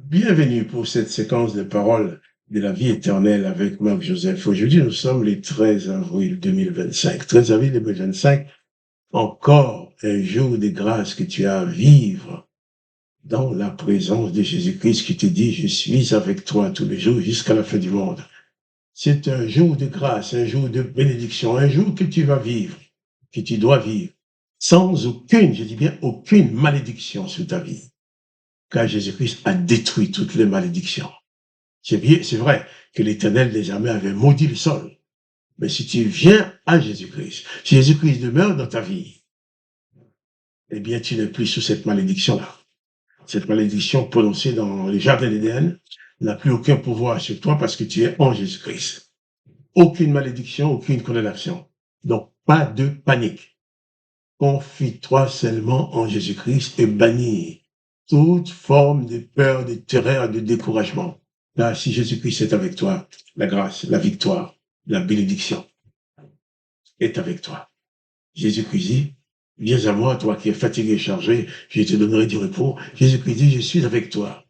Bienvenue pour cette séquence de paroles de la vie éternelle avec Marc Joseph. Aujourd'hui, nous sommes le 13 avril 2025. 13 avril 2025, encore un jour de grâce que tu as à vivre dans la présence de Jésus-Christ qui te dit, je suis avec toi tous les jours jusqu'à la fin du monde. C'est un jour de grâce, un jour de bénédiction, un jour que tu vas vivre, que tu dois vivre, sans aucune, je dis bien aucune malédiction sur ta vie. Car Jésus-Christ a détruit toutes les malédictions. C'est vrai que l'Éternel désormais avait maudit le sol. Mais si tu viens à Jésus-Christ, si Jésus-Christ demeure dans ta vie, eh bien, tu n'es plus sous cette malédiction-là. Cette malédiction prononcée dans le jardin d'Éden n'a plus aucun pouvoir sur toi parce que tu es en Jésus-Christ. Aucune malédiction, aucune condamnation. Donc, pas de panique. Confie-toi seulement en Jésus-Christ et bannis toute forme de peur, de terreur, de découragement. Là, si Jésus-Christ est avec toi, la grâce, la victoire, la bénédiction est avec toi. Jésus-Christ dit, viens à moi, toi qui es fatigué et chargé, je te donnerai du repos. Jésus-Christ dit, je suis avec toi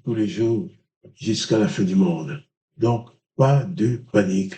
tous les jours jusqu'à la fin du monde. Donc, pas de panique.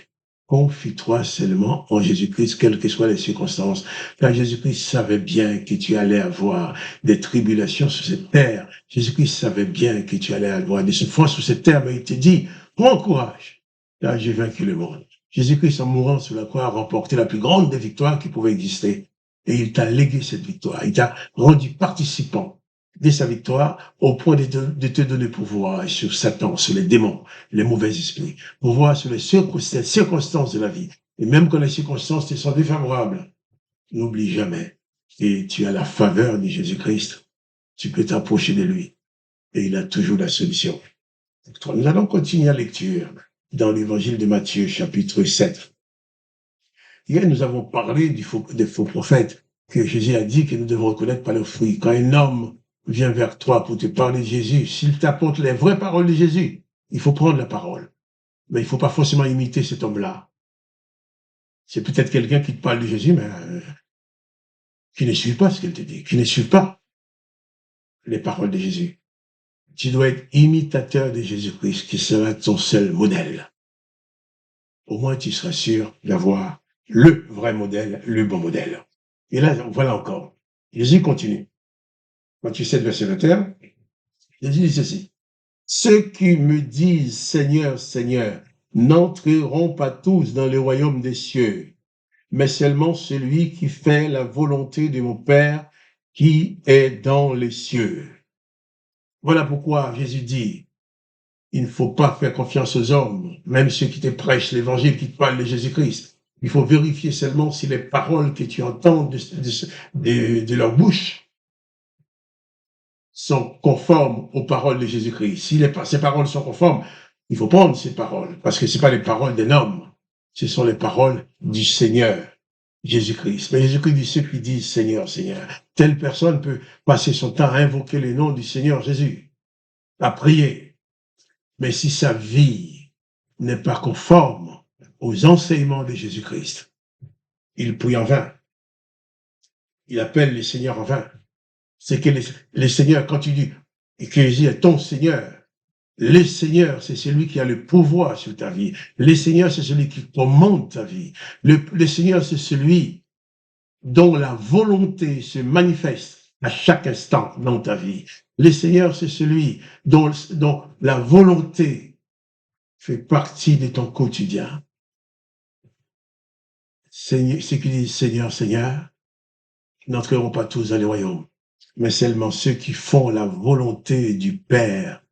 Confie-toi seulement en Jésus-Christ, quelles que soient les circonstances. Car Jésus-Christ savait bien que tu allais avoir des tribulations sur cette terre. Jésus-Christ savait bien que tu allais avoir des souffrances sur cette terre, mais il te dit, prends courage, car j'ai vaincu le monde. Jésus-Christ, en mourant sur la croix, a remporté la plus grande des victoires qui pouvait exister. Et il t'a légué cette victoire. Il t'a rendu participant de sa victoire au point de te donner pouvoir sur Satan, sur les démons, les mauvais esprits, pouvoir sur les circonstances de la vie. Et même quand les circonstances te sont défavorables, n'oublie jamais que tu as la faveur de Jésus-Christ. Tu peux t'approcher de lui et il a toujours la solution. Nous allons continuer la lecture dans l'évangile de Matthieu, chapitre 7. Hier, nous avons parlé des faux prophètes que Jésus a dit que nous devons reconnaître par leurs fruits. Quand un homme vient vers toi pour te parler de Jésus, s'il t'apporte les vraies paroles de Jésus, il faut prendre la parole. Mais il ne faut pas forcément imiter cet homme-là. C'est peut-être quelqu'un qui te parle de Jésus, mais qui ne suit pas ce qu'il te dit, qui ne suit pas les paroles de Jésus. Tu dois être imitateur de Jésus-Christ, qui sera ton seul modèle. Au moins, tu seras sûr d'avoir le vrai modèle, le bon modèle. Et là, voilà encore. Jésus continue. Matthieu 7, verset 21, Jésus dit ceci. Ceux qui me disent Seigneur, Seigneur, n'entreront pas tous dans le royaume des cieux, mais seulement celui qui fait la volonté de mon Père qui est dans les cieux. Voilà pourquoi Jésus dit, il ne faut pas faire confiance aux hommes, même ceux qui te prêchent l'évangile, qui te parlent de Jésus-Christ. Il faut vérifier seulement si les paroles que tu entends de leur bouche sont conformes aux paroles de Jésus-Christ. Si ces paroles sont conformes, il faut prendre ces paroles, parce que ce pas les paroles d'un homme, ce sont les paroles du Seigneur, Jésus-Christ. Mais Jésus-Christ dit ceux qui disent Seigneur, Seigneur. Telle personne peut passer son temps à invoquer le nom du Seigneur Jésus, à prier. Mais si sa vie n'est pas conforme aux enseignements de Jésus-Christ, il prie en vain. Il appelle le Seigneur en vain. C'est que le Seigneur, quand tu dis que Jésus est ton Seigneur, le Seigneur, c'est celui qui a le pouvoir sur ta vie. Le Seigneur, c'est celui qui commande ta vie. Le Seigneur, c'est celui dont la volonté se manifeste à chaque instant dans ta vie. Le Seigneur, c'est celui dont la volonté fait partie de ton quotidien. Seigneur, ceux qui disent Seigneur, Seigneur, n'entreront pas tous dans le royaume, mais seulement ceux qui font la volonté du Père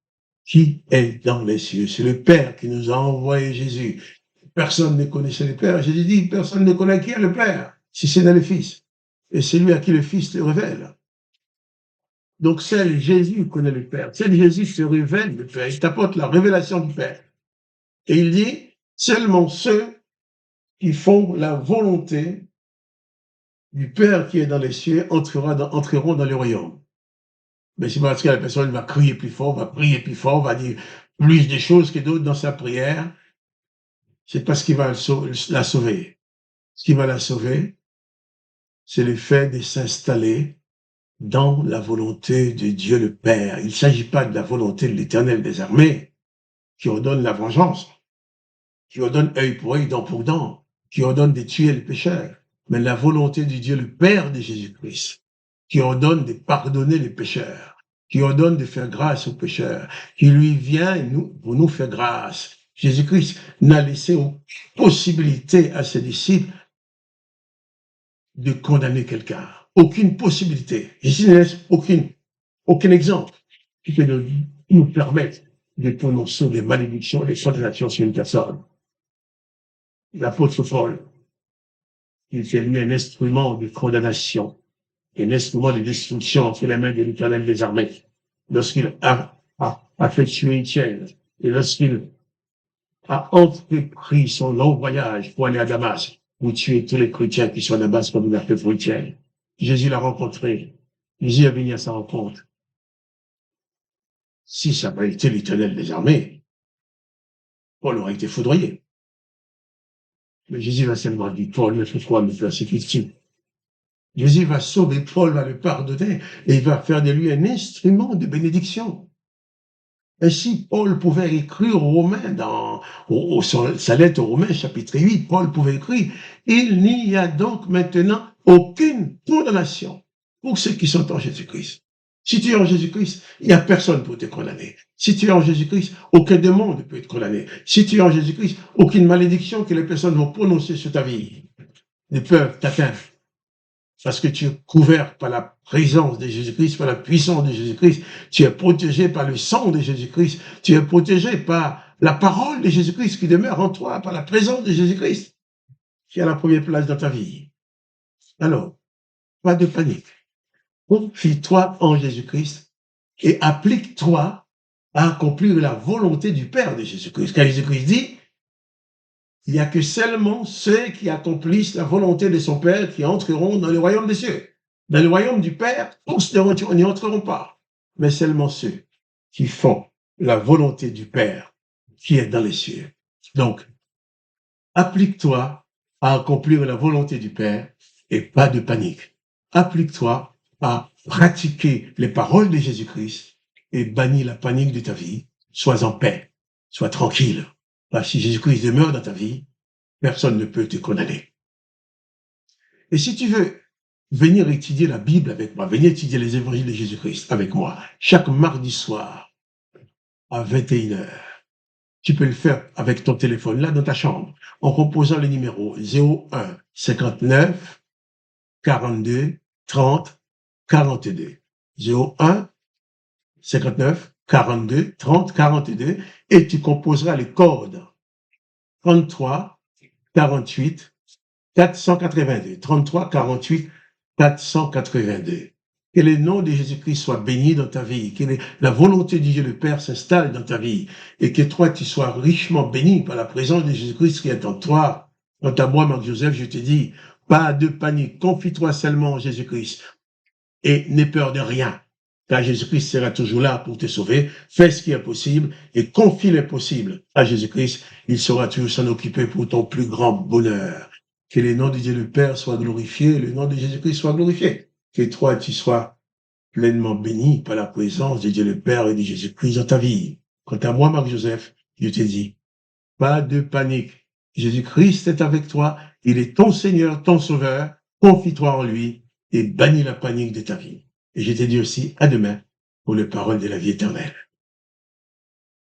qui est dans les cieux. C'est le Père qui nous a envoyé Jésus. Personne ne connaissait le Père. Jésus dit, personne ne connaît qui est le Père, si c'est dans le Fils. Et c'est lui à qui le Fils le révèle. Donc, seul Jésus connaît le Père. Seul Jésus se révèle le Père. Il t'apporte la révélation du Père. Et il dit, seulement ceux qui font la volonté du Père qui est dans les cieux entreront dans le royaume. Mais c'est parce que la personne va crier plus fort, va prier plus fort, va dire plus de choses que d'autres dans sa prière, c'est pas ce qui va la sauver. Ce qui va la sauver, c'est le fait de s'installer dans la volonté de Dieu le Père. Il ne s'agit pas de la volonté de l'Éternel des armées qui ordonne la vengeance, qui ordonne œil pour œil, dent pour dent, qui ordonne de tuer les pécheurs, mais la volonté de Dieu le Père de Jésus-Christ, qui ordonne de pardonner les pécheurs, qui ordonne de faire grâce aux pécheurs, qui lui vient pour nous faire grâce. Jésus-Christ n'a laissé aucune possibilité à ses disciples de condamner quelqu'un. Aucune possibilité. Jésus ne laisse aucun exemple qui peut nous permettre de prononcer des malédictions, des condamnations sur une personne. L'apôtre Paul, il s'est lui un instrument de condamnation, un instrument de destruction entre les mains de l'Éternel des armées. Lorsqu'il a fait tuer Étienne, et lorsqu'il a entrepris son long voyage pour aller à Damas, pour tuer tous les chrétiens qui sont à Damas comme il a fait pour Étienne. Jésus l'a rencontré. Jésus est venu à sa rencontre. Si ça avait été l'Éternel des armées, Paul aurait été foudroyé. Mais Jésus va seulement dire, Paul, mais pourquoi me persécutes-tu? Jésus va sauver Paul, va le pardonner, et il va faire de lui un instrument de bénédiction. Ainsi, Paul pouvait écrire aux Romains, dans sa lettre aux Romains, chapitre 8, Paul pouvait écrire, il n'y a donc maintenant aucune condamnation pour ceux qui sont en Jésus-Christ. Si tu es en Jésus-Christ, il n'y a personne pour te condamner. Si tu es en Jésus-Christ, aucun démon ne peut te condamner. Si tu es en Jésus-Christ, aucune malédiction que les personnes vont prononcer sur ta vie ne peuvent t'atteindre. Parce que tu es couvert par la présence de Jésus-Christ, par la puissance de Jésus-Christ. Tu es protégé par le sang de Jésus-Christ. Tu es protégé par la parole de Jésus-Christ qui demeure en toi, par la présence de Jésus-Christ qui a la première place dans ta vie. Alors, pas de panique. Confie-toi en Jésus-Christ et applique-toi à accomplir la volonté du Père de Jésus-Christ. Car Jésus-Christ dit, il n'y a que seulement ceux qui accomplissent la volonté de son Père qui entreront dans le royaume des cieux. Dans le royaume du Père, tous n'y entreront pas, mais seulement ceux qui font la volonté du Père qui est dans les cieux. Donc, applique-toi à accomplir la volonté du Père et pas de panique. Applique-toi à pratiquer les paroles de Jésus-Christ et bannis la panique de ta vie. Sois en paix, sois tranquille. Parce que si Jésus-Christ demeure dans ta vie, personne ne peut te condamner. Et si tu veux venir étudier la Bible avec moi, venir étudier les évangiles de Jésus-Christ avec moi, chaque mardi soir à 21h, tu peux le faire avec ton téléphone, là, dans ta chambre, en composant le numéro 01 59 42 30 42. 01 59 42 30 42 et tu composeras le code 33 48 482. 33 48 482. Que le nom de Jésus-Christ soit béni dans ta vie, que la volonté de Dieu le Père s'installe dans ta vie et que toi, tu sois richement béni par la présence de Jésus-Christ qui est en toi. Quant à moi, Marc-Joseph, je te dis, pas de panique, confie-toi seulement en Jésus-Christ et n'aie peur de rien, car Jésus-Christ sera toujours là pour te sauver. Fais ce qui est possible et confie l'impossible à Jésus-Christ. Il saura toujours s'en occuper pour ton plus grand bonheur. Que le nom de Dieu le Père soit glorifié, le nom de Jésus-Christ soit glorifié. Que toi, tu sois pleinement béni par la présence de Dieu le Père et de Jésus-Christ dans ta vie. Quant à moi, Marc-Joseph, je te dis, pas de panique. Jésus-Christ est avec toi. Il est ton Seigneur, ton Sauveur. Confie-toi en lui et bannis la panique de ta vie. Et je te dis aussi à demain pour les paroles de la vie éternelle.